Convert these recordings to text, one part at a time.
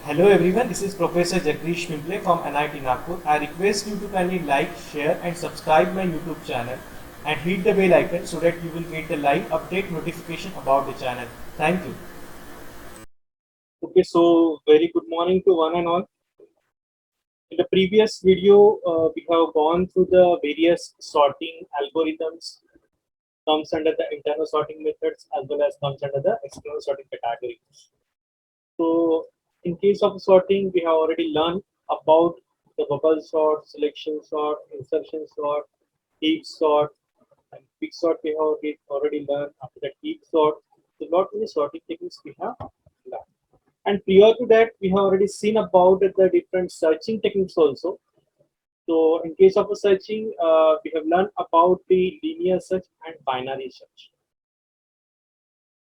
Hello everyone, this is Professor Jagdish Pimple from NIT Nagpur. I request you to kindly like, share and subscribe my YouTube channel and hit the bell icon so that you will get the live update notification about the channel. Thank you. Okay, so very good morning to one and all. In the previous video, we have gone through the various sorting algorithms, comes under the internal sorting methods as well as comes under the external sorting categories. So in case of sorting, we have already learned about the bubble sort, selection sort, insertion sort, heap sort, and quick sort we have already learned. After that, heap sort. So lot many sorting techniques we have learned. And prior to that, we have already seen about the different searching techniques also. So in case of a searching, we have learned about the linear search and binary search.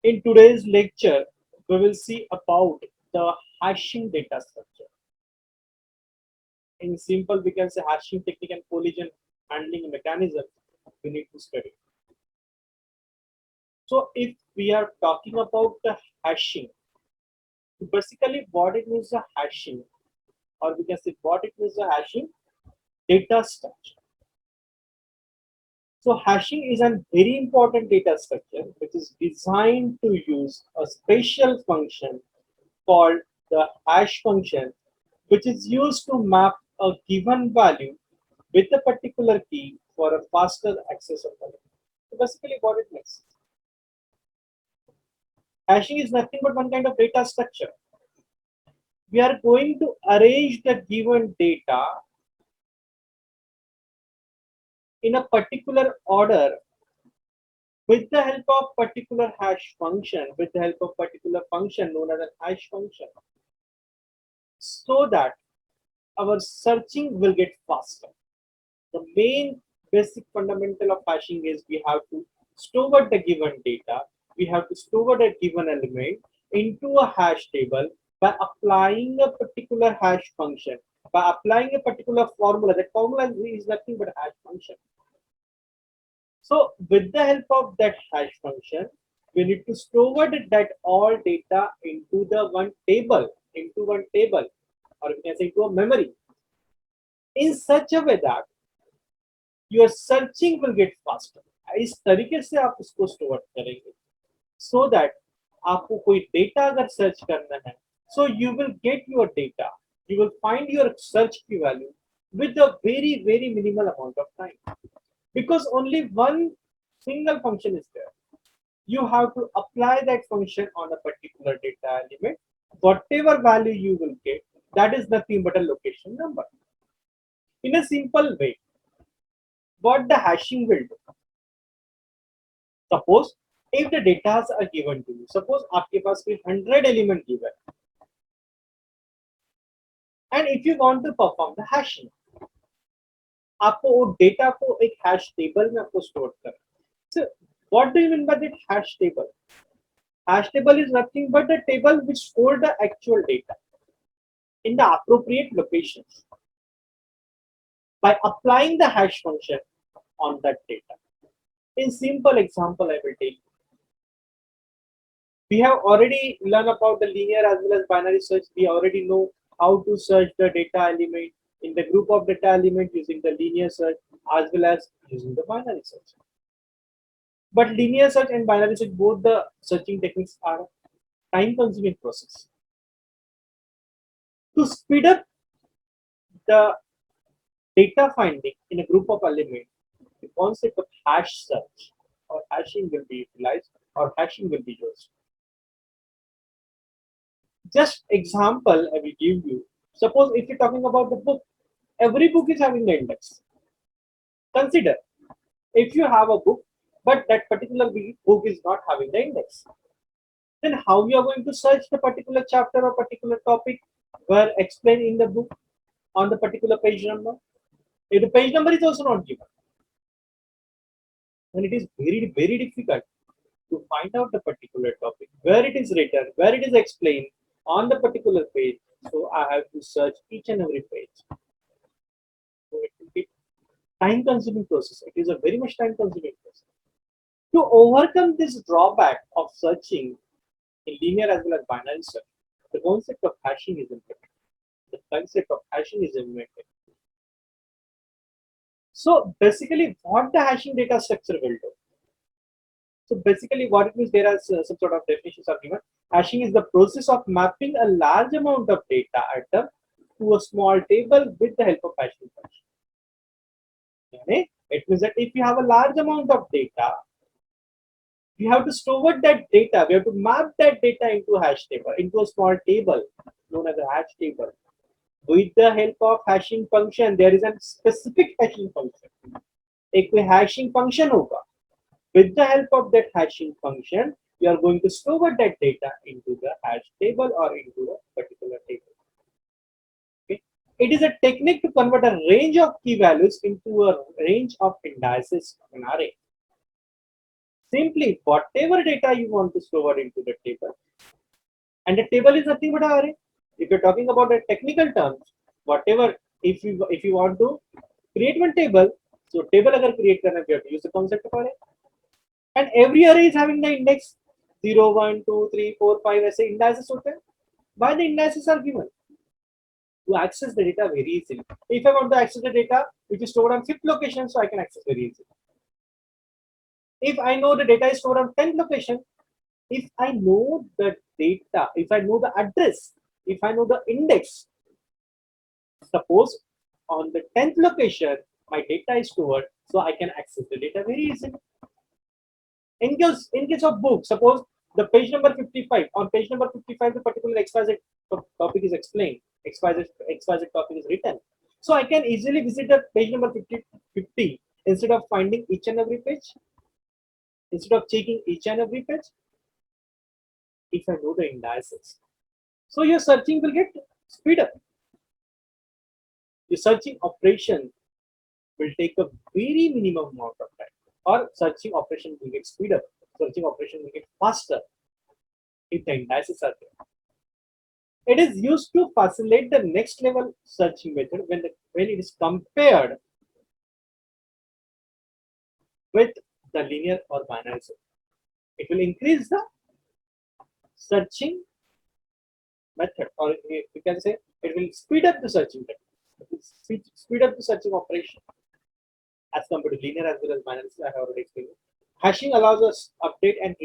In today's lecture, we will see about the hashing data structure. In simple, we can say hashing technique and collision handling mechanism we need to study. So if we are talking about the hashing, basically what it means the hashing, or we can say what it means the hashing data structure. So hashing is a very important data structure which is designed to use a special function called the hash function, which is used to map a given value with a particular key for a faster access of value. So basically what it means. Hashing is nothing but one kind of data structure. We are going to arrange the given data in a particular order with the help of particular hash function, with the help of particular function known as a hash function, so that our searching will get faster. The main basic fundamental of hashing is we have to store the given data, we have to store the given element into a hash table by applying a particular hash function, by applying a particular formula. That formula is nothing but a hash function. So with the help of that hash function, we need to store that all data into the into one table, or we can say into a memory, in such a way that your searching will get faster. इस तरीके से आप उसको store करेंगे so that आपको कोई data अगर search करना है, so you will get your data, you will find your search key value with a very minimal amount of time, because only one single function is there. You have to apply that function on a particular data element. Whatever value you will get, that is nothing but a location number. In a simple way, what the hashing will do, suppose if the data are given to you, suppose आपके पास कोई 100 element given, and if you want to perform the hashing, आपको वो data को एक hash table में आपको store करना. So what do you mean by that hash table? Hash table is nothing but a table which store the actual data in the appropriate locations by applying the hash function on that data. In simple example, I will take. We have already learned about the linear as well as binary search. We already know how to search the data element in the group of data element using the linear search as well as using the binary search. But linear search and binary search, both the searching techniques are time-consuming process. To speed up the data finding in a group of elements, the concept of hash search or hashing will be utilized or hashing will be used. Just example I will give you. Suppose if you're talking about the book, every book is having the index. Consider if you have a book, but that particular book is not having the index, then how you are going to search the particular chapter or particular topic were explained in the book on the particular page number? If the page number is also not given, then it is very difficult to find out the particular topic, where it is written, where it is explained on the particular page. So I have to search each and every page. So it will be time-consuming process. It is a very much time-consuming process. To overcome this drawback of searching in linear as well as binary search, the concept of hashing is invented. The concept of hashing is invented. So basically, what the hashing data structure will do. So basically, what it means, there are some sort of definitions are given. Hashing is the process of mapping a large amount of data item to a small table with the help of hashing function. Okay? It means that if you have a large amount of data, we have to store that data. We have to map that data into a hash table, into a small table known as a hash table. With the help of hashing function, there is a specific hashing function. एक कोई hashing function होगा. With the help of that hashing function, you are going to store that data into the hash table or into a particular table. Okay. It is a technique to convert a range of key values into a range of indices of an array. Simply, whatever data you want to store into the table, and the table is nothing but an array. If you're talking about the technical terms, whatever, if you want to create one table, so table agar create karna, we have to use the concept of array. And every array is having the index 0, 1, 2, 3, 4, 5 ऐसे indices होते हैं. Why the indices are given? To access the data very easily. If I want to access the data which is stored on 5th location, so I can access very easily. If I know the data is stored on 10th location, if I know the data, if I know the address, if I know the index, suppose on the 10th location, my data is stored, so I can access the data very easily. In case of book, suppose the page number 55, on page number 55, the particular XYZ topic is explained, XYZ topic is written. So I can easily visit the page number 50 instead of finding each and every page, instead of checking each and every page, if I know the indices. So your searching will get speed up. Your searching operation will take a very minimum amount of time, or searching operation will get speed up. Searching operation will get faster if the indices are there. It is used to facilitate the next level searching method when it is compared with the linear or binary search. It will increase the searching method, or we can say it will speed up the searching method. It will speed up the searching operation as compared to linear as well as binary. I have already explained. Hashing allows us to update and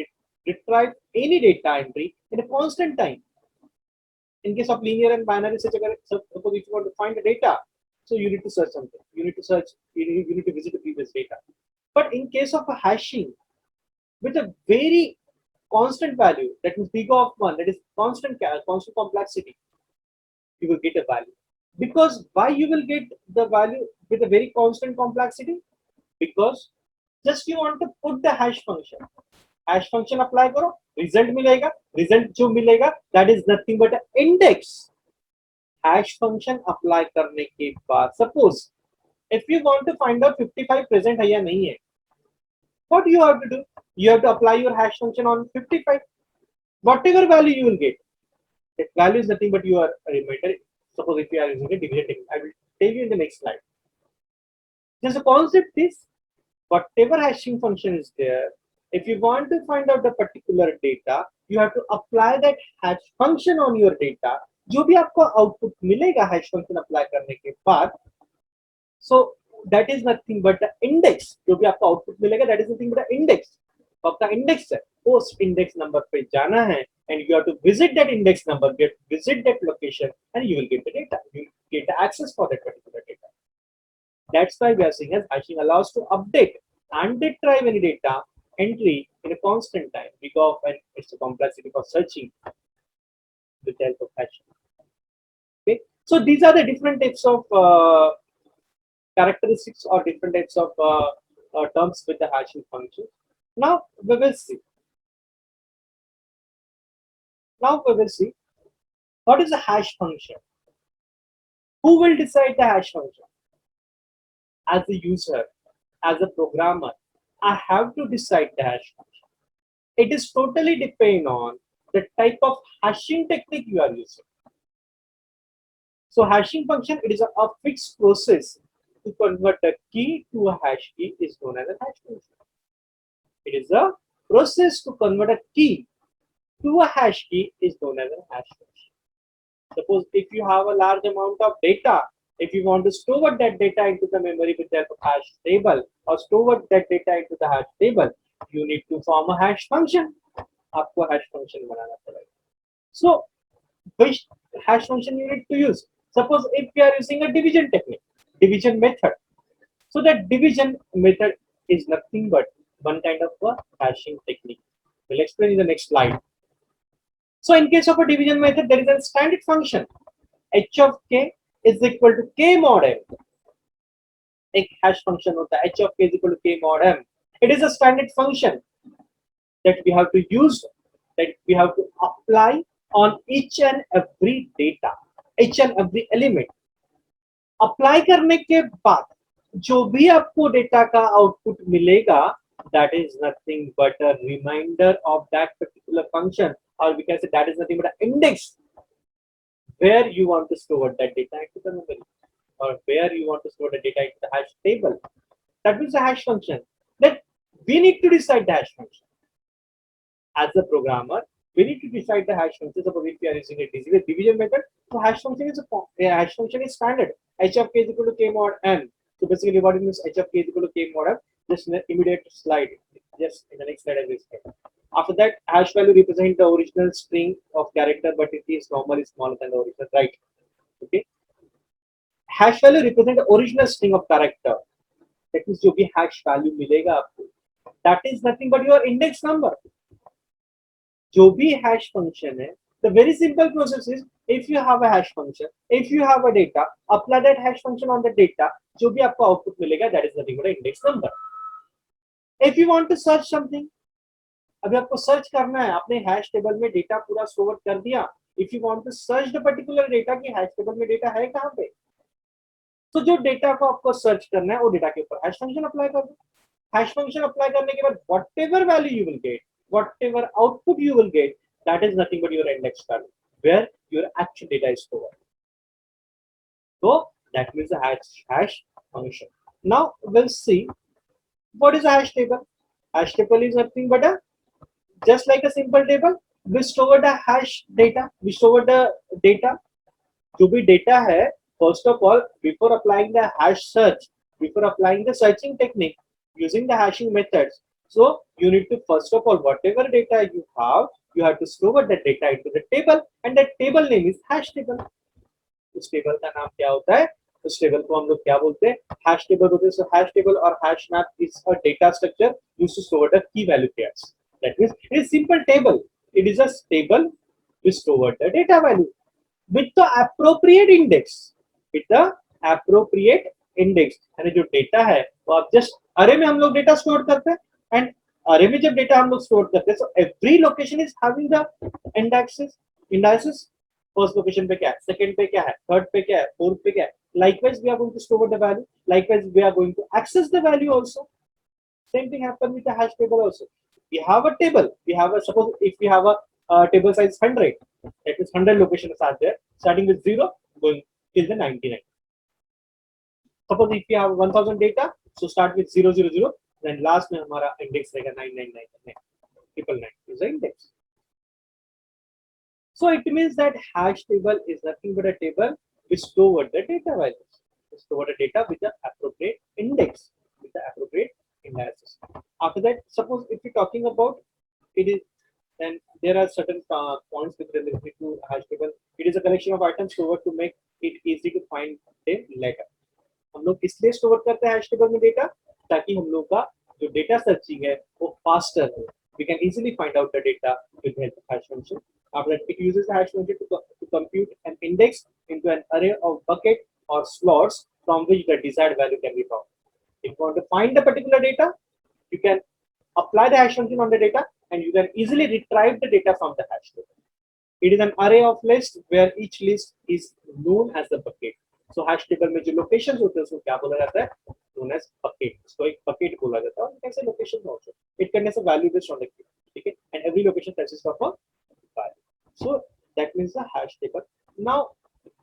retrieve any data entry in a constant time. In case of linear and binary search, suppose if you want to find the data, so you need to search something. You need to search. You need to visit the previous data. But in case of a hashing, with a very constant value, that means big of 1, that is constant complexity, you will get a value. Because why you will get the value with a very constant complexity? Because just you want to put the hash function. Hash function apply करो, result मिलेगा. Result जो मिलेगा, that is nothing but an index. Hash function apply करने के बाद, suppose if you want to find out 55 present है या नहीं है, what you have to do? You have to apply your hash function on 55. Whatever value you will get, that value is nothing but your remainder. Suppose if you are using a division technique, I will tell you in the next slide. Just the concept is, whatever hashing function is there, if you want to find out the particular data, you have to apply that hash function on your data. जो भी आपको output मिलेगा hash function apply करने के बाद, so that is nothing but the index. जो भी आपको output मिलेगा, that is nothing but the index. तो आपका index है, उस index number पे जाना है, and you have to visit that index number, visit that location, and you will get the data. You will get the access for that particular data. That's why we are saying as hashing allows to update and retrieve any data entry in a constant time, because when it's a complexity for searching with the help of hashing. Okay, so these are the different types of characteristics or different types of terms with the hashing function. Now we will see. What is a hash function. Who will decide the hash function? As a user, as a programmer, I have to decide the hash function. It is totally depend on the type of hashing technique you are using. So hashing function, it is a fixed process to convert a key to a hash key is known as a hash function. It is a process to convert a key to a hash key is known as a hash function. Suppose if you have a large amount of data, if you want to store that data into the memory with the help of hash table or store that data into the hash table, you need to form a hash function. आपको hash function बनाना पड़ेगा. So which hash function you need to use? Suppose if we are using a division technique, division method. So that division method is nothing but one kind of a hashing technique. We'll explain in the next slide. So in case of a division method, there is a standard function h of k is equal to k mod m. एक hash function होता है h of k is equal to k mod m. It is a standard function that we have to use, that we have to apply on each and every data, each and every element. Apply करने के बाद जो भी आपको data का output मिलेगा, that is nothing but a reminder of that particular function, or we can say that is nothing but an index where you want to store that data into the memory, or where you want to store the data into the hash table. That means a hash function. That we need to decide the hash function. As a programmer, we need to decide the hash function. Suppose if we are using a division method, so hash function is standard. H of k is equal to k mod n. So basically, what it means h of k is equal to k mod n. Just in the immediate slide, just in the next slide I will explain. After that, hash value represents the original string of character, but it is normally smaller than the original, right? Okay. Hash value represents the original string of character. That means जो भी hash value मिलेगा आपको, that is nothing but your index number. जो भी hash function है, the very simple process is, if you have a hash function, if you have a data, apply that hash function on the data, जो भी आपको output मिलेगा, that is nothing but an index number. If you want to search something, अभी आपको search करना है, आपने hash table में डेटा पूरा स्टोर कर दिया. If you want to search the particular data की हैश टेबल में डेटा है कहां पे, तो जो डेटा को आपको सर्च करना है वो डेटा के ऊपर हैश फंक्शन अप्लाई कर दो. हैश फंक्शन अप्लाई करने के बाद whatever value you will get, whatever output you will get, that is nothing but your index value where your actual data is stored. So that means a hash function. Now we'll see what is a hash table. Hash table is nothing but a just like a simple table. We store the hash data. We store the data. जो भी data है, first of all, before applying the hash search, before applying the searching technique using the hashing methods, so you need to first of all whatever data you have to store that data into the table, and that table name is hash table. उस table का नाम क्या होता है, उस table को हम लोग क्या बोलते हैं, हैश टेबल बोलते हैं. सो हैश टेबल और hash map is a data structure used to store the key value pairs. That means it is simple table. It is a table to store the data value with the appropriate index, with the appropriate index. यानी जो data है वो आप just अरे में हम लोग data store करते हैं, एंड अरे में जब डेटा हम लोग स्टोर करते हैं, so every location is having the indexes. First location पे क्या है, सेकंड पे क्या है, थर्ड पे क्या है, फोर्थ पे क्या है. Likewise, we are going to store the value. Likewise, we are going to access the value also. Same thing happens with the hash table also. We have a table. We have a, suppose if we have a table size 100, that is 100 locations are there, starting with 0, going till the 99. Suppose if we have 1000 data, so start with 000, then last में हमारा index रहेगा 9999. 999 is the index. So it means that hash table is nothing but a table which store the data values, store the data with the appropriate index, with the appropriate indices. After that, suppose if you're talking about it is, then there are certain points with related to hash table. It is a collection of items stored to make it easy to find them later. हम लोग इसलिए store करते हैं hash table में data, ताकि हम लोग का जो डेटा सर्चिंग है वो फास्टर हो. We can easily find out the data with the help of hash function. After that, it uses the hash function to compute an index into an array of bucket or slots from which the desired value can be found. If you want to find the particular data, you can apply the hash function on the data, and you can easily retrieve the data from the hash table. It is an array of lists where each list is known as the bucket. So hash table में जो locations होते हैं उसको क्या बोला जाता है, known as bucket. उसको एक bucket बोला जाता है. You can say location also. It contains a value based on the key. Okay, and every location consists of a value. So that means the hash table. Now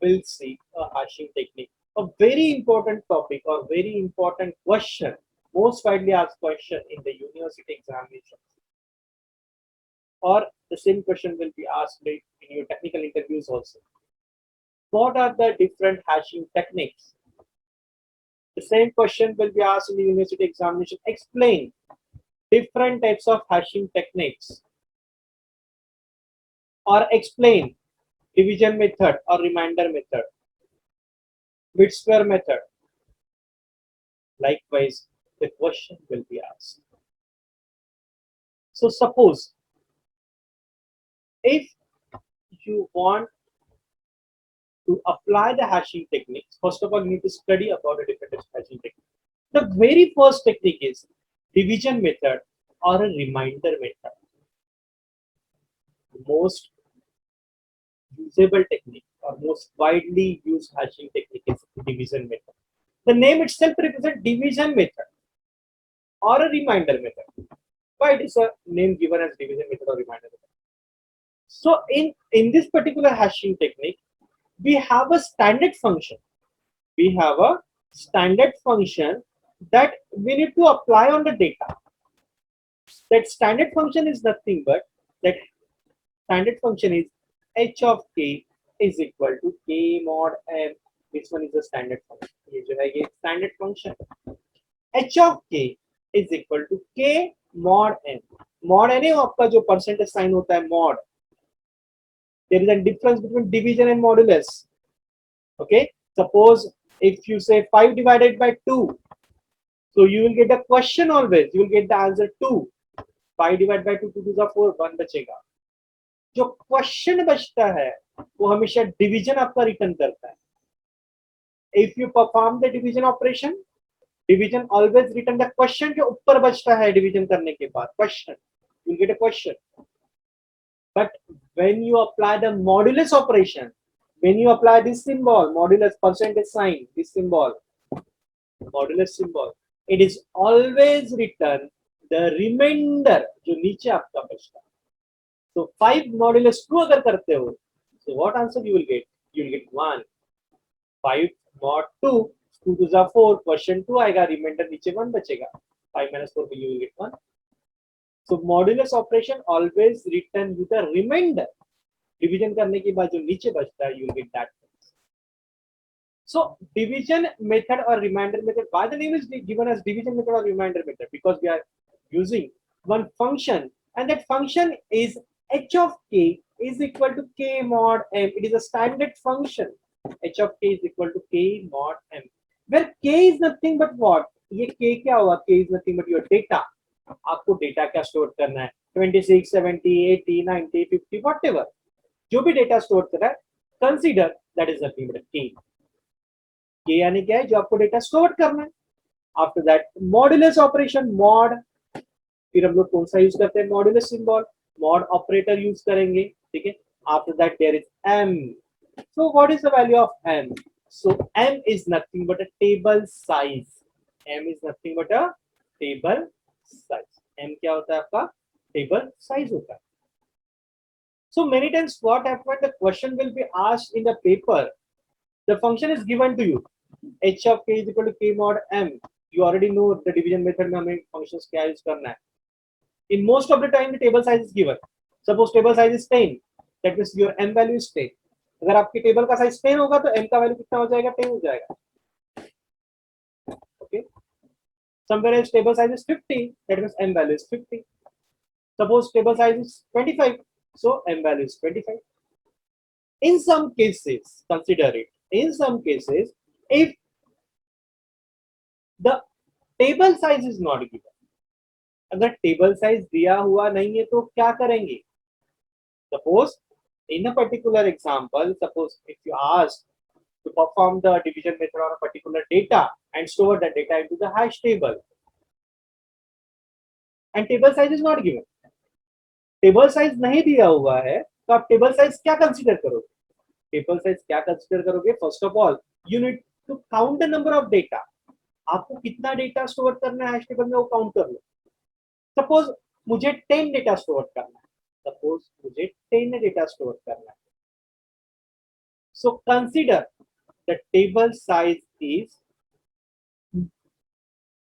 we'll see a hashing technique. A very important topic or very important question, most widely asked question in the university examination, or the same question will be asked in your technical interviews also. what are the different hashing techniques? The same question will be asked in the university examination. Explain different types of hashing techniques, or explain division method or remainder method, bit square method. Likewise, the question will be asked. So suppose if you want to apply the hashing techniques, first of all, you need to study about the different types of hashing techniques. The very first technique is division method or a remainder method. The most usable technique or most widely used hashing technique is division method. The name itself represents division method or a remainder method. Why it is a name given as division method or remainder method? So in this particular hashing technique, we have a standard function. We have a standard function that we need to apply on the data. That standard function is nothing but that standard function is h of k is equal to k mod m. This one is the standard function. ये जो है ये standard function. h of k is equal to k mod m. Mod n आपका जो percentage sign होता है mod. There is a difference between division and modulus. Okay. Suppose if you say 5 divided by 2, so you will get a question always. You will get the answer 2. 5 divided by 2, 2 to the 4, 1 बचेगा. जो question बचता है वो हमेशा division आपका return करता है. If you perform the division operation, division always return the question जो ऊपर बचता है डिवीजन करने के बाद question, you get a question. But when you apply the modulus operation, when you apply this symbol, modulus percentage sign, this symbol, modulus symbol, it is always written the remainder जो नीचे आपका बचता है. So 5 modulus 2 अगर करते हो, so what answer you will get? You will get 1. 5 mod 2, 2 to the 4, question 2 आएगा, remainder नीचे 1 बचेगा. 5 minus 4 you will get 1. So modulus operation always return with the remainder. Division करने के बाद जो नीचे बचता है, you will get that. So division method or remainder method, why the name is given as division method or remainder method? Because we are using one function, and that function is h of k is equal to k mod m. It is a standard function. h of k is equal to k mod m, where k is nothing but what? ये k क्या होगा? K is nothing but your data. आपको data क्या store करना है? 26, 70, 80, 90, 50, whatever. जो भी data store कर रहा है, consider that is nothing but के. के यानी क्या है? जो आपको डेटा स्टोर करना है. After that modulus operation, mod, फिर हम लोग कौन सा यूज करते हैं? Modulus symbol, mod operator use करेंगे. ठीक है. After that there is M. So what is the value of M? So M is nothing but a table size. M is nothing but a table size. M क्या होता है आपका? Table size होता है. So many times what happens, the question will be asked in the paper. The function is given to you. h of k is equal to k mod m. You already know the division method में हमें functions क्या use करना है. In most of the time the table size is given. Suppose table size is 10. That means your m value is 10. अगर आपके table का size 10 होगा तो m का वैल्यू कितना हो जाएगा? 10 हो जाएगा. Okay. Somewhere else table size is 50. That means m value is 50. Suppose table size is 25. So m value is 25. In some cases, consider it. In some cases, if the table size is not given, अगर table size दिया हुआ नहीं है तो क्या करेंगे? Suppose in a particular example, suppose if you ask to perform the division method on a particular data and store the data into the hash table, and table size is not given, table size नहीं दिया हुआ है तो आप table size क्या consider करोगे? Table size क्या consider करोगे? First of all you need to count the number of data. आपको कितना डेटा स्टोर करना है हैश टेबल में वो काउंट कर लो. सपोज मुझे 10 डेटा स्टोर करना है. सपोज मुझे 10 डेटा स्टोर करना है. So consider the table size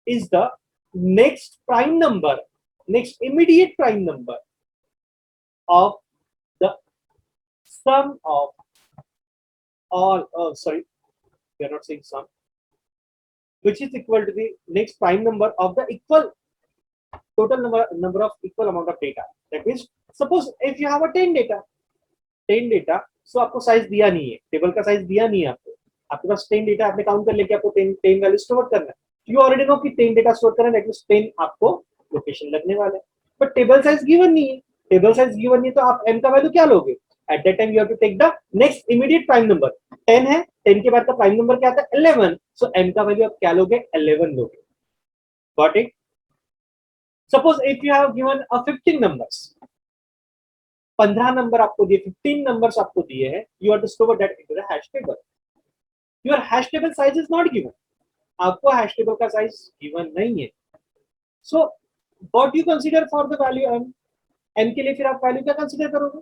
is the next prime number, next immediate prime number of the sum of all, sorry, we are not saying sum, which is equal to the next prime number of the equal total number of equal amount of data. That means suppose if you have a 10 data, so आपको size दिया नहीं है, table का size दिया नहीं है आपको, आपके पास 10 डेटा आपने काउंट कर लिया कि आपको 10 वैल्यू स्टोर करना है, यू ऑलरेडी नो कि 10 डेटा स्टोर करना है, दैट मींस 10 आपको लोकेशन लगने वाला है, बट टेबल साइज गिवन नहीं है, टेबल साइज गिवन नहीं है तो आप m का वैल्यू क्या लोगे, at that time you have to take the next immediate prime number, 10 है, 10 के बाद का प्राइम नंबर क्या आता है 11, सो m का वैल्यू आप क्या लोगे 11 लोगे, got it. Suppose if you have given a 15 numbers, 15 number आपको दिए, 15 नंबर्स आपको दिए हैं, you have to store that into the hash table, your hash table size is not given, आपको हैश टेबल का साइज गिवन नहीं है, so what you consider for the value m, m के लिए फिर आप वैल्यू क्या कंसीडर करोगे,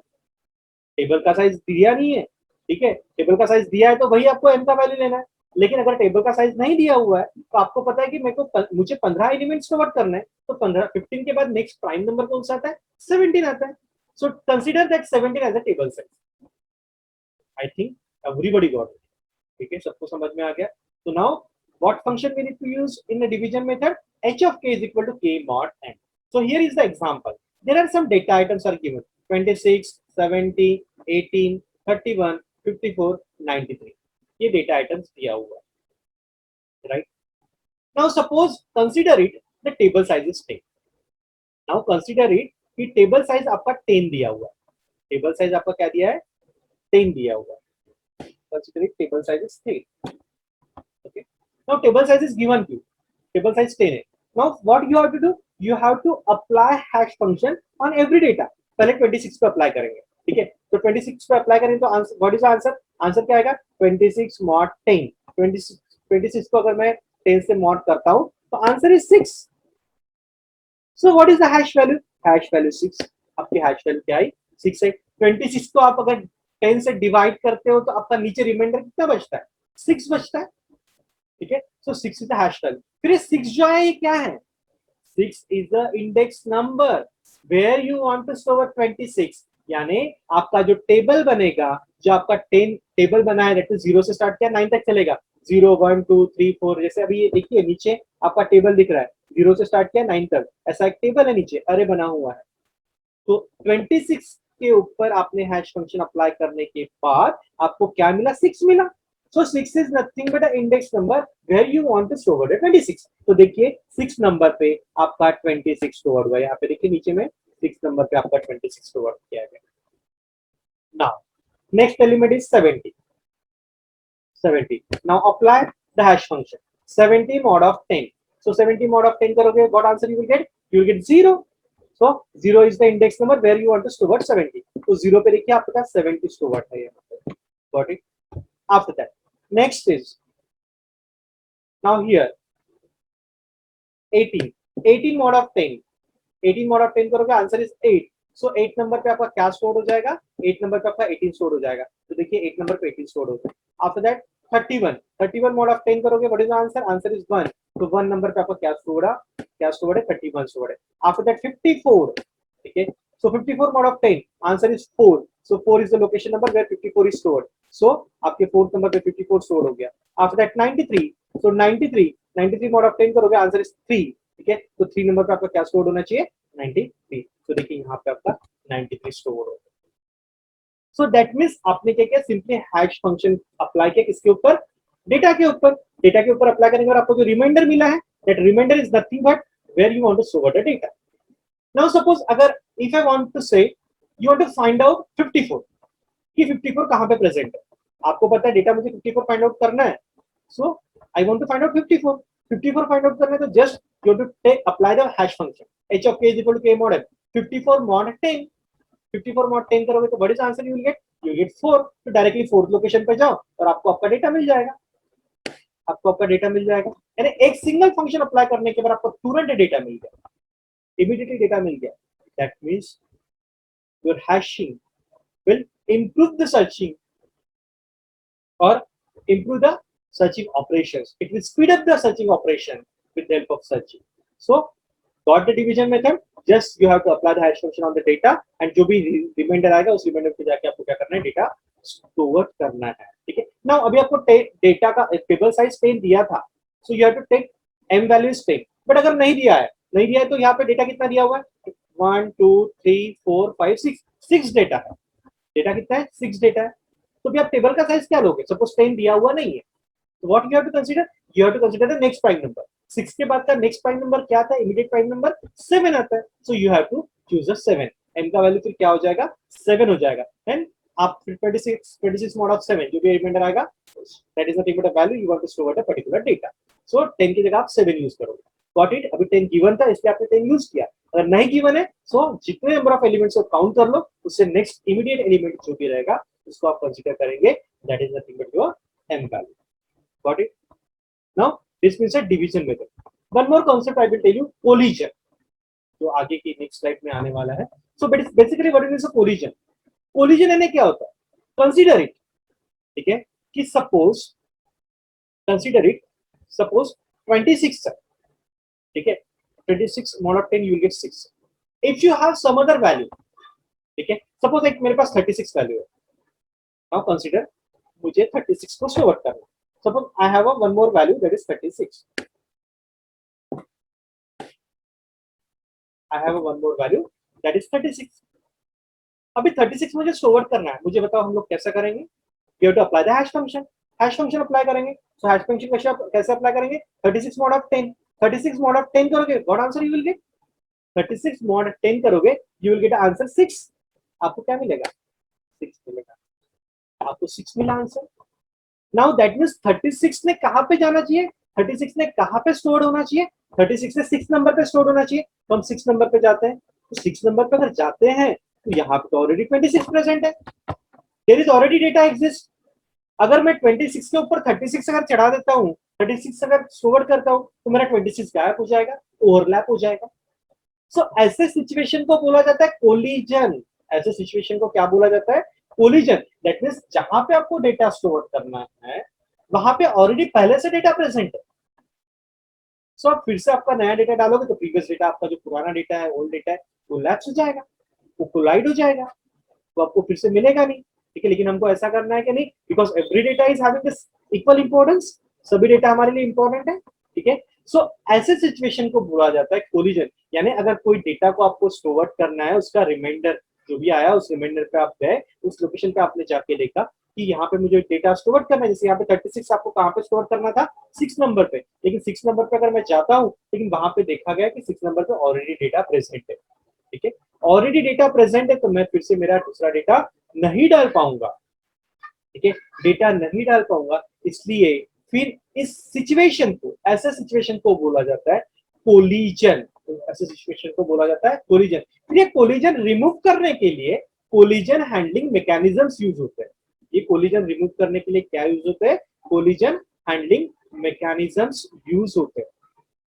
टेबल का साइज दिया नहीं है, ठीक है, टेबल का साइज दिया है तो वही आपको m का वैल्यू लेना है, लेकिन अगर टेबल का साइज नहीं दिया हुआ है तो आपको पता है कि मुझे 15 एलिमेंट्स स्टोर करना है, तो 15 के बाद नेक्स्ट प्राइम नंबर कौन सा आता है 17 आता है, so consider that 17 as a table size. I think everybody got it, ठीक है, सबको समझ में आ गया। तो now what function we need to use in the division method, h of k is equal to k mod n, so here is the example, there are some data items are given 26 70 18 31 54 93, ये data items दिया हुआ है, right. Now suppose consider it the table size is 10, now consider it कि table size आपका 10 दिया हुआ है, table size आपका क्या दिया है 10 दिया हुआ है, consider it table size is 10, okay, now table size is given to, table size 10 है, now what you have to do, you have to apply hash function on every data, पहले 26 पे अप्लाई करेंगे, ठीक है, तो 26 पे अप्लाई करें तो answer, what is the answer, answer क्या आएगा 26 mod 10, 26 को अगर मैं 10 से mod करता हूं तो answer is 6, so what is the hash value, hash value 6, आपकी हैश वैल्यू क्या है 6 है, 26 को आप अगर 10 से डिवाइड करते हो तो आपका नीचे रिमाइंडर कितना बचता है 6 बचता है, ठीक है, सो 6 इज द हैश वैल्यू, फिर 6 जो है ये क्या है, 6 is the index number where you want to store 26, यानी आपका जो टेबल बनेगा, जो आपका 10 टेबल बना है, दैट इज 0 से स्टार्ट किया 9 तक चलेगा, 0 1 2 3 4, जैसे अभी ये देखिए नीचे आपका टेबल दिख रहा है, 0 से स्टार्ट किया 9 तक, ऐसा एक टेबल है नीचे अरे बना हुआ है, तो 26 के ऊपर आपने हैश फंक्शन अप्लाई करने के बाद आपको क्या मिला 6 मिला, so 6 is nothing but an index number where you want to store the 26, तो देखिए 6 नंबर पे आपका 26 स्टोर हुआ है, यहाँ पे देखिए नीचे में 6 नंबर पे आपका 26 स्टोर किया गया। now next element is 70, now apply the hash function 70 mod of 10, so 70 mod of 10 करोगे what answer you will get, you will get 0, so 0 is the index number where you want to store 70, तो 0 पे देखिए आपके पास 70 store है यहाँ पे, got it। after that next is now here 18 mod of 10, 18 mod of 10 करोगे answer is 8, so 8 number पे आपका क्या स्टोर हो जाएगा, 8 नंबर पे आपका 18 स्टोर हो जाएगा, तो देखिए 8 नंबर पे 18 स्टोर होगा। आफ्टर दैट 31 mod of 10 करोगे what is the answer, answer is 1, तो 1 नंबर पे आपका क्या स्टोर है 31 स्टोर है। आफ्टर दैट 54, ठीक है, so 54 mod of 10 answer is 4, so 4 is the location number where 54 is stored, so आपके 4th नंबर पे 54 स्टोर हो गया। After that 93, so 93 mod of 10 करोगे आंसर इज 3, ठीक है, तो 3 नंबर पे आपका क्या स्टोर होना चाहिए 93, तो देखिए यहाँ पे आपका 93 स्टोर हो गया। सो दैट मींस आपने क्या किया, सिंपली हैश फंक्शन अप्लाई किया किसके ऊपर, डेटा के ऊपर, डेटा के ऊपर अप्लाई करने के बाद आपको जो रिमाइंडर मिला है that remainder is nothing but where you want to store the data. Now suppose अगर if I want to say you want to find out 54 कि 54 कहां पे प्रेजेंट है, आपको पता है डेटा मुझे 54 फाइंड आउट करना है, so I want to find out 54 find out करना है, तो just you have to take apply the hash function h of k is equal to k mod n, 54 mod 10, 54 mod 10 करोगे तो what is answer you will gate 4, तो directly fourth location पे जाओ और आपको आपका डेटा मिल जाएगा, आपको आपका डेटा मिल जाएगा, यानी एक सिंगल फंक्शन अप्लाई करने के बाद आपको तुरंत डेटा मिल गया, इमीडिएटली डेटा मिल गया, that means your hashing will improve the searching or improve the searching operations. It will speed up the searching operation with the help of searching. So, got the division method? Just you have to apply the hash function on the data and जो भी remainder आएगा उस remainder पे जाके आपको क्या करना है डेटा स्टोर करना है, ठीक है। नाउ अभी आपको डेटा का टेबल साइज 10 दिया था, so you have to take m value is 10, but अगर नहीं दिया है तो यहाँ पे डेटा कितना दिया हुआ है, 1 2 3 4 5 6, 6 डेटा है। डेटा कितना है, 6 डेटा है। तो भी आप टेबल का साइज क्या लोगे, सपोज 10 दिया हुआ नहीं है, तो what you have to consider, you have to consider the next prime number. 6 के बाद का नेक्स्ट प्राइम नंबर क्या था, इमीडिएट प्राइम नंबर 7 आता है, so you have to choose a 7। m का वैल्यू फिर क्या हो जाएगा, 7 हो जाएगा। देन आप 26 mod of 7 जो भी रिमाइंडर आएगा, that is nothing but a value you want to store at a particular data. So 10 की जगह आप 7 यूज करोगे। Got it. अभी 10 गिवन था इसलिए आपने 10 यूज किया। अगर नहीं गिवन है सो जितने नंबर ऑफ एलिमेंट्स को काउंट कर लो, उससे नेक्स्ट इमीडिएट एलिमेंट जो भी रहेगा उसको आप कंसीडर करेंगे, that is nothing but your m value. Got it. Now, this means a division method. One more concept I will tell you, collision. जो आगे की नेक्स्ट स्लाइड में आने वाला है। So basically what is a collision? Collision यानी क्या होता है? Consider it, ठीक है, कि consider it, suppose 26 है, ठीक है, 26 mod of 10 you will get 6. If you have some other value, ठीक है, suppose एक मेरे पास 36 वैल्यू है, now consider मुझे 36 को स्टोर करना है। Suppose I have a one more value that is 36. I have a one more value that is 36. अभी 36 मुझे स्टोर करना है, मुझे बताओ हम लोग कैसा करेंगे? We have to apply the hash function. Hash function apply करेंगे। So hash function कैसे अप्लाई करेंगे? 36 mod of 10. 36 mod of 10 करोगे, what answer you will get? 36 mod 10 करोगे, you will get answer 6. आपको क्या मिलेगा? 6 मिलेगा। आपको 6 मिला आंसर। नाउ दैट मींस 36 ने कहां पे जाना चाहिए, 36 ने कहां पे स्टोर होना चाहिए, 36 ने 6 नंबर पे स्टोर होना चाहिए। तो हम 6 नंबर पे जाते हैं, तो 6 नंबर पे अगर जाते हैं तो यहाँ पे तो ऑलरेडी 26 प्रेजेंट है, there is already data exist. अगर मैं 26 के ऊपर 36 अगर चढ़ा देता हूँ, 36 अगर स्टोर करता हूँ, तो मेरा 26 गायब हो जाएगा, ओवरलैप हो जाएगा। सो ऐसे सिचुएशन को बोला जाता है कोलिजन। ऐसे सिचुएशन को क्या बोला जाता है, कोलिजन। दैट मींस जहां पे आपको डेटा स्टोर करना है वहां पे ऑलरेडी पहले से डेटा प्रेजेंट है। सो आप फिर से आपका नया डेटा डालोगे तो प्रीवियस डेटा, आपका जो पुराना डेटा है, ओल्ड डेटा है, वो लैप्स हो जाएगा, वो कोलाइड हो जाएगा, तो आपको फिर से मिलेगा नहीं, ठीक है। लेकिन हमको ऐसा करना है कि नहीं, because every data is having this equal importance, सभी डेटा हमारे लिए इंपॉर्टेंट है, ठीक है। सो ऐसे सिचुएशन को बोला जाता है कोलिजन। यानी अगर कोई डेटा को आपको स्टोर करना है, उसका रिमाइंडर जो भी आया उस रिमाइंडर पे आप गए, उस लोकेशन पे आपने जाके देखा कि यहाँ पे मुझे डेटा स्टोर करना है। जैसे यहाँ पे 36 आपको कहाँ पे स्टोर करना था, 6 नंबर पे, लेकिन 6 नंबर पे अगर मैं जाता हूँ, लेकिन वहां पे देखा गया कि 6 नंबर पे ऑलरेडी डेटा प्रेजेंट है, ठीक है, ऑलरेडी डेटा प्रेजेंट है, तो मैं फिर से मेरा दूसरा डेटा नहीं डाल पाऊंगा, ठीक है, डेटा नहीं डाल पाऊंगा। इसलिए फिर इस सिचुएशन को, ऐसे सिचुएशन को बोला जाता है कोलिजन। ऐसे सिचुएशन को बोला जाता है कोलिजन। फिर ये कोलिजन रिमूव करने के लिए कोलिजन हैंडलिंग मैकेनिज्म्स यूज होते हैं। ये कोलिजन रिमूव करने के लिए क्या यूज होते हैं, कोलिजन हैंडलिंग मैकेनिज्म्स यूज होते हैं,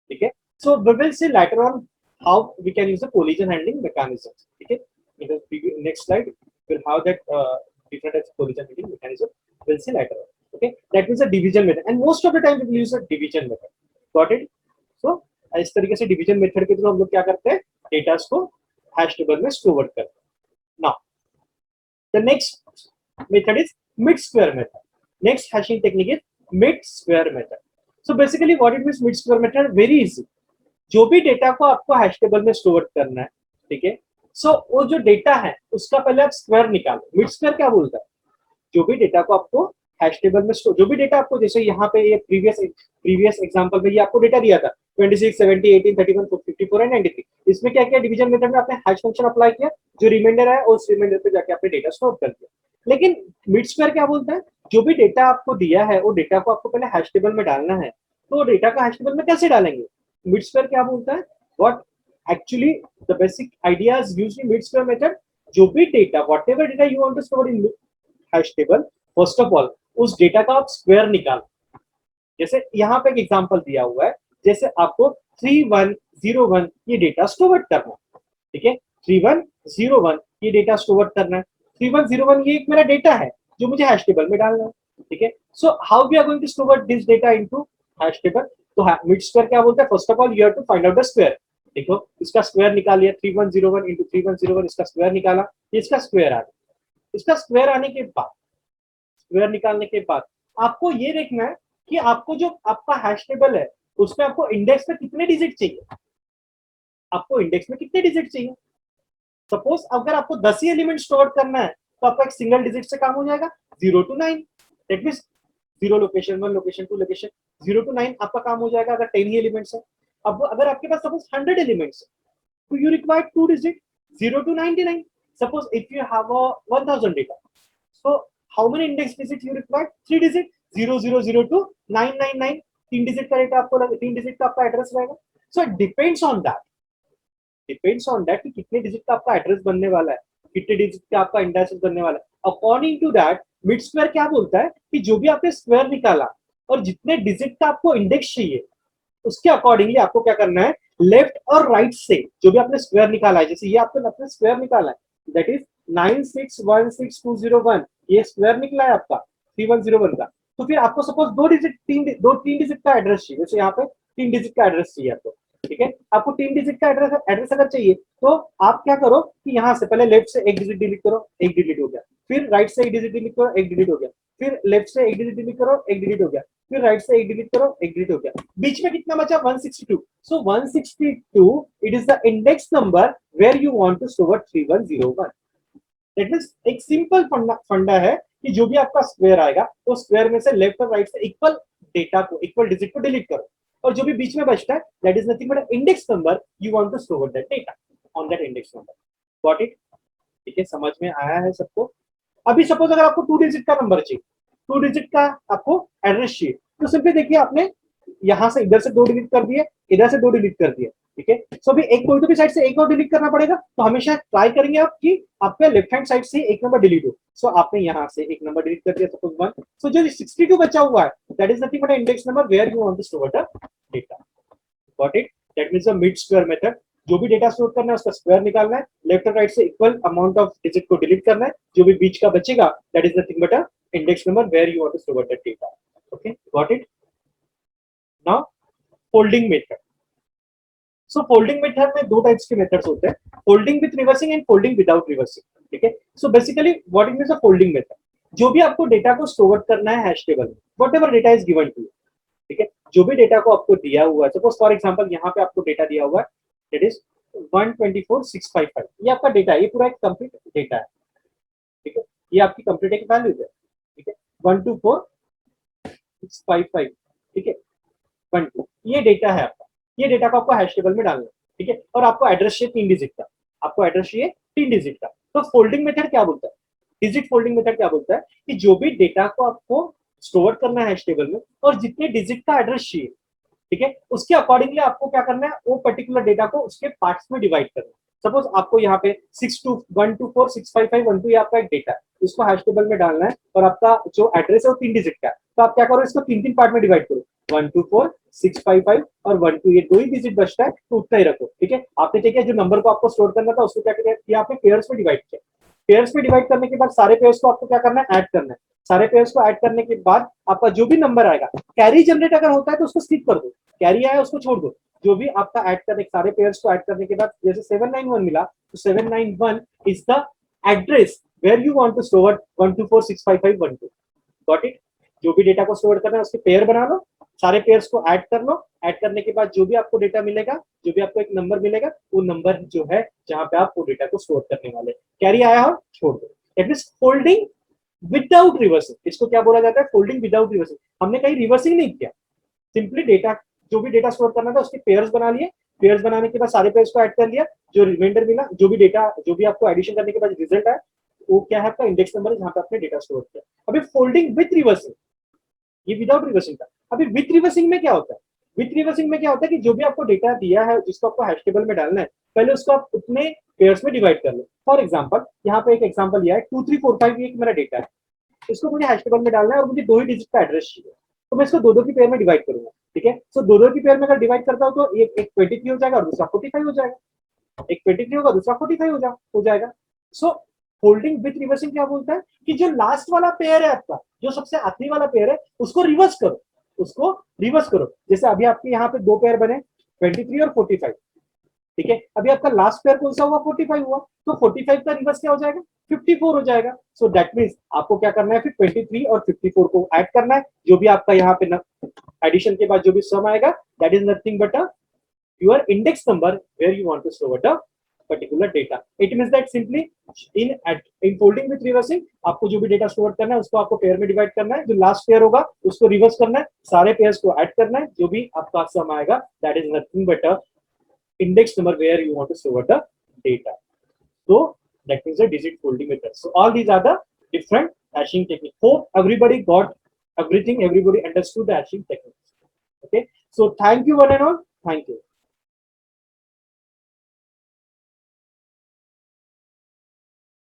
ठीक है। So we will see later on how we can use the collision handling mechanisms, ठीक है। In the next slide we'll have that different types of collision handling mechanism, we'll see later on, okay. That means a division method, and most of the time we will use a division method, got it। so इस तरीके से division method के through हम लोग क्या करते हैं, data को हैश टेबल में स्टोर करते हैं। Now the next method is mid square method. Next hashing technique is mid square method. So basically what it means mid square method, very easy. जो भी डेटा को आपको हैश टेबल में store करना है, ठीक है, सो वो जो डेटा है उसका पहले आप स्क्वायर निकालो। मिड स्क्वायर क्या बोलता है, जो भी डेटा को आपको हैश टेबल में स्टोर, जो भी डेटा आपको, जैसे यहाँ पे ये प्रीवियस एग्जांपल में ये आपको डेटा दिया था 26 70 18 31 54 एंड 93। इसमें क्या किया, डिवीजन मेथड में आपने हैश फंक्शन अप्लाई किया, जो रिमाइंडर है उस रिमाइंडर पे जाके आपने डेटा स्टोर कर दिया। लेकिन मिड स्क्वायर क्या बोलता है, जो भी डेटा आपको दिया है वो डेटा को आपको पहले हैश टेबल में डालना है, तो डेटा का हैश टेबल में कैसे डालेंगे। मिड स्क्वायर क्या बोलता है, what actually the basic idea is used in mid square method। जो भी data, whatever data you want to store in hash table, first of all उस डेटा का आप स्क्वायर निकालो। जैसे यहाँ पे एक एग्जांपल दिया हुआ है, जैसे आपको 3101 ये डेटा स्टोर करना है, ठीक है, 3101 ये डेटा स्टोर करना है। 3101 ये एक मेरा डेटा है जो मुझे हैश टेबल में डालना है, ठीक है। So how we are going to store this data into hash table. तो मिड स्क्वायर क्या बोलता है, first of all you have to find out the square. देखो इसका स्क्वायर निकाल लिया, 3101 into 3101 इसका स्क्वायर निकाला, इसका स्क्वायर आ गया। इसका स्क्वायर आने के बाद स्क्वायर निकालने के बाद आपको ये देखना है कि आपको जो आपका हैश टेबल है उसमें आपको इंडेक्स में कितने डिजिट चाहिए, आपको इंडेक्स में कितने डिजिट चाहिए। सपोज अगर आपको 10 ही एलिमेंट स्टोर करना है तो आपका एक सिंगल डिजिट से काम हो जाएगा, 0 to 9, that means 0 location 1 location 2 location 0 to 9 आपका काम हो जाएगा अगर 10 ही एलिमेंट्स है। अब अगर आपके पास सपोज 100 एलिमेंट्स है तो you require 2 digit 0 to 99। Suppose if you have a 1000 data, so how many index digit you require, 3 digit 0002 999, 3 digit का डेटा आपको 3 डिजिट का आपका एड्रेस रहेगा। So it depends on that, कि कितने डिजिट का आपका एड्रेस बनने वाला है, कितने डिजिट का आपका इंडेक्स बनने वाला है। According to that mid square क्या बोलता है कि जो भी आपने स्क्वायर निकाला और जितने डिजिट का आपको इंडेक्स चाहिए उसके अकॉर्डिंगली आपको क्या करना है, लेफ्ट और राइट से जो भी आपने स्क्वायर निकाला है, जैसे ये आपने स्क्वायर निकाला है दैट इज 9616201, ये स्क्वायर निकला है आपका 3101 का। तो फिर आपको सपोज तीन डिजिट का एड्रेस चाहिए, जैसे यहाँ पे 3 डिजिट का एड्रेस चाहिए आपको, ठीक है। आपको 3 डिजिट का एड्रेस अगर चाहिए तो आप क्या करो कि यहाँ से पहले लेफ्ट से एक डिजिट डिलीट करो, एक डिलीट हो गया, फिर राइट से एक डिजिट डिलीट करो, एक डिलीट हो गया, फिर लेफ्ट से एक डिजिट डिलीट करो, एक डिलीट हो गया, फिर राइट से एक डिलीट करो, एक डिलीट हो गया, बीच में कितना बचा 162। So 162 it is the index number where you want to store 3101। That means एक सिंपल फंडा है कि जो भी आपका स्क्वायर आएगा वो स्क्वायर में से लेफ्ट और राइट से इक्वल डेटा को, इक्वल डिजिट को डिलीट करो, और जो भी बीच में बचता है that is nothing but index number you want to store that data on that index number. Got it? ठीक है, समझ में आया है सबको? अभी सपोज अगर आपको 2 डिजिट का नंबर चाहिए, 2 डिजिट का आपको एड्रेस चाहिए, तो सिंपली देखिए आपने यहां से इधर से 2 डिलीट कर दिए, इधर से 2 डिलीट कर दिए, ठीक है। सो अभी एक कोई तो भी साइड से एक और डिलीट करना पड़ेगा, तो हमेशा ट्राई करेंगे आप कि आपके लेफ्ट हैंड साइड से एक नंबर डिलीट हो। सो आपने यहां से एक नंबर डिलीट कर दिया, सपोज 1। सो जो 62 बचा हुआ है that is nothing but index number where you want to store the data. Got it? That means the mid square method, जो भी डेटा स्टोर करना है उसका स्क्वायर निकालना है, लेफ्ट और राइट से इक्वल अमाउंट ऑफ डिजिट को डिलीट करना है, जो भी बीच का बचेगा that is nothing but index number where you want to store the data. Okay, got it? Now folding method. So folding method में 2 टाइप्स के मेथड्स होते हैं, folding with reversing and folding without reversing, ठीक है। So basically what it means a folding method, जो भी आपको data को स्टोर करना है हैश टेबल में, whatever data is given to you, ठीक है, जो भी डेटा को आपको दिया हुआ है, सपोज फॉर एग्जांपल यहाँ पे आपको डेटा दिया हुआ है दैट इज 124655, ये आपका डेटा है, ये पूरा एक कंप्लीट डेटा है, ठीक है, ये आपकी कंप्लीट एक वैल्यू है, ठीक है, 124655, ठीक है, 12, ये डेटा है आपका, ये डेटा को आपको हैश टेबल में डालना है, ठीक है, और आपको एड्रेस चाहिए 3 डिजिट का, आपको एड्रेस चाहिए 3 डिजिट का। तो फोल्डिंग मेथड क्या बोलता है, डिजिट फोल्डिंग मेथड क्या बोलता है कि जो भी डेटा को आपको स्टोर करना है हैश टेबल में और जितने डिजिट का एड्रेस चाहिए, ठीक है, उसके अकॉर्डिंगली आपको क्या करना है, वो पर्टिकुलर डेटा को उसके पार्ट्स में डिवाइड करना है। सपोज आपको यहाँ पे 6212465512 ये आपका एक डेटा है, उसको हैश टेबल में डालना है और आपका जो एड्रेस है वो 3 डिजिट का है, तो आप क्या करो, इसको 3 पार्ट में डिवाइड करो, 124655 और 12, ये 2 ही डिजिट बचता है तो उतना ही रखो, ठीक है। आपने ठीक है, जो नंबर को आपको स्टोर करना था उसको क्या किया आपने, पेयर्स में डिवाइड किया, पेयर्स में डिवाइड करने के बाद सारे पेयर्स को आपको क्या करना है, ऐड करना है, सारे पेयर्स को ऐड करने के बाद आपका जो भी नंबर आएगा, कैरी जनरेट अगर होता है तो उसको स्किप कर दो, कैरी आया उसको छोड़ दो, जो भी आपका ऐड करने, सारे पेयर्स को ऐड करने के बाद जैसे 791 मिला तो 791 is the address where you want to store 12465512। Got it? जो भी डेटा को स्टोर करना है उसके पेयर बना लो, सारे पेयर्स को ऐड कर लो, ऐड करने के बाद जो भी आपको डेटा मिलेगा, जो भी आपको एक नंबर मिलेगा, वो नंबर जो है जहां पे आप वो डेटा को स्टोर करने वाले, कैरी आया हो छोड़ दो, that means folding without reversing. इसको क्या बोला जाता है, फोल्डिंग विदाउट रिवर्सिंग। हमने कहीं रिवर्सिंग नहीं किया, सिंपली डेटा, जो भी डेटा स्टोर करना था उसके पेयर्स बना लिए, पेयर्स बनाने के बाद सारे पेयर्स को ऐड कर लिया, जो रिमाइंडर मिला, जो भी डेटा, जो भी आपको एडिशन करने के बाद रिजल्ट आया वो क्या है, आपका इंडेक्स नंबर जहां पे आपने डेटा स्टोर किया। अभी फोल्डिंग विद रिवर्सिंग, ये विदाउट रिवर्सिंग था। अभी विथ रिवर्सिंग में क्या होता है, विथ रिवर्सिंग में क्या होता है कि जो भी आपको डेटा दिया है जिसको आपको हैश टेबल में डालना है, पहले उसको आप उतने पेयर्स में डिवाइड कर लो। फॉर एग्जांपल यहाँ पे एक एग्जांपल लिया है 2345, एक मेरा डेटा है, इसको मुझे हैश टेबल में डालना है और मुझे 2 ही डिजिट का एड्रेस चाहिए, तो मैं इसको 2-2 की पेयर में डिवाइड करूंगा, ठीक है। सो 2-2 की पेयर में अगर डिवाइड करता हूं तो एक 23 हो जाएगा और दूसरा 45 हो जाएगा, एक 23 होगा दूसरा 45 हो जाएगा। सो फोल्डिंग विथ रिवर्सिंग क्या बोलता है कि जो लास्ट वाला पेयर है आपका, जो सबसे आखिरी वाला पेयर है, उसको रिवर्स करो, उसको रिवर्स करो। जैसे अभी आपके यहाँ पे 2 पेयर बने 23 और 45, ठीक है, अभी आपका लास्ट पेयर कौन सा हुआ, 45 हुआ, तो 45 का रिवर्स क्या हो जाएगा, 54 हो जाएगा। सो दैट मीन्स आपको क्या करना है, फिर 23 और 54 को ऐड करना है, जो भी आपका यहाँ पे एडिशन के बाद जो भी सम आएगा, that is nothing but your index number where you want to store the particular data. It means that simply in folding with reversing आपको जो भी डेटा स्टोर करना है उसको आपको पेयर में डिवाइड करना है, जो लास्ट पेयर होगा उसको रिवर्स करना है, सारे पेयर्स को ऐड करना है, जो भी आपका सम आएगा that is nothing but index number where you want to store the data. So that means the digit folding method. So all these are the different hashing techniques. Hope everybody got everything, everybody understood the hashing techniques. Okay, so thank you one and all. Thank you.